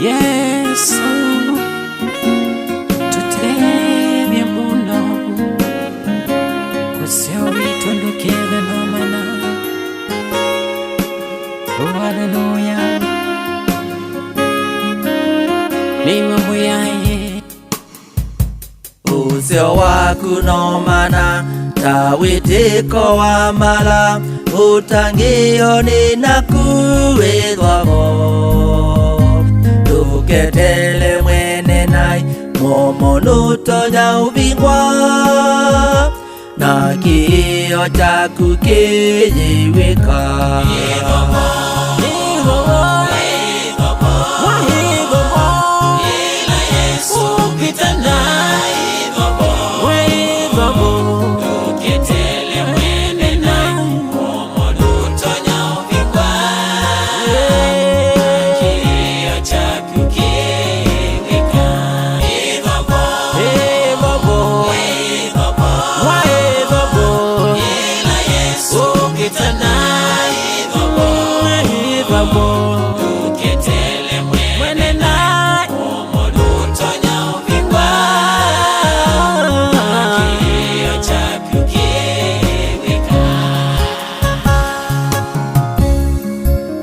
Yesu tutebye muno kusio bitondokere nomana. Oh haleluya, ni mambo yaye usio wakunomana tawitiko wa mala utangio ninakuwethwamo tuketele mwene nai momo nutonya uvingwa na kiio chaku kijiwika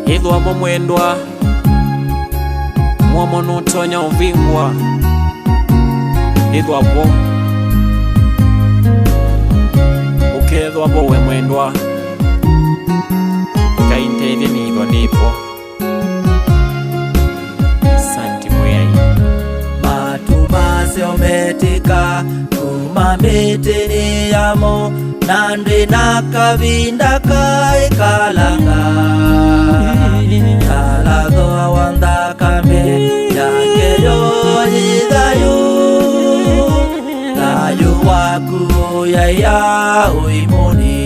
Ithwamo mwendwa mwomo nutonya uvingwa ithwapo ukethwapo we mwendwa kaintethye nithwa nipo santi mwai matu masiometika kuma mitini yamo nandwi na kavinda kaikalanga kalathoa wanthakame yake yoyithayu thayu waku yaya uimuni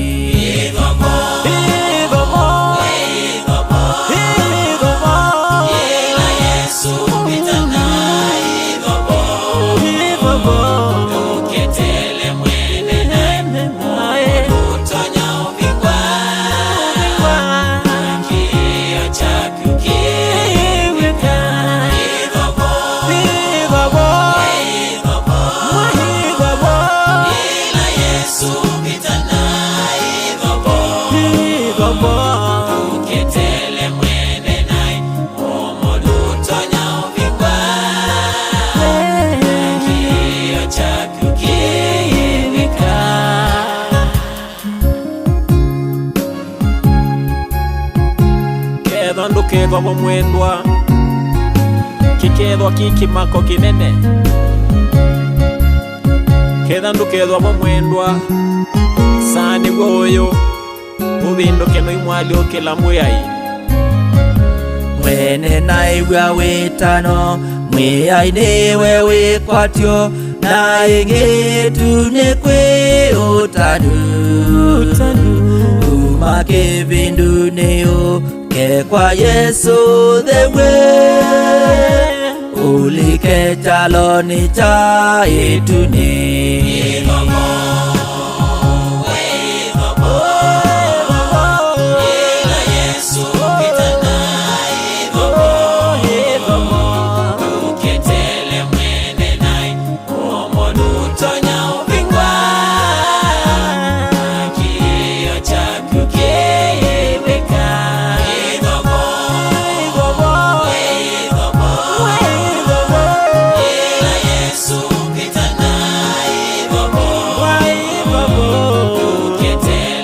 ndukethwa bo mwendwa kikethwa kikimako kinene ketha ndukethwa bo mwendwa sani goyo ubinduke no imwali okela muyai mwene naigwa witano mwiyai niwe wikwatyo na igitu ni kwi utanu uma kivindu niyo kwa Yesu thewe ulike chaloni cha ituni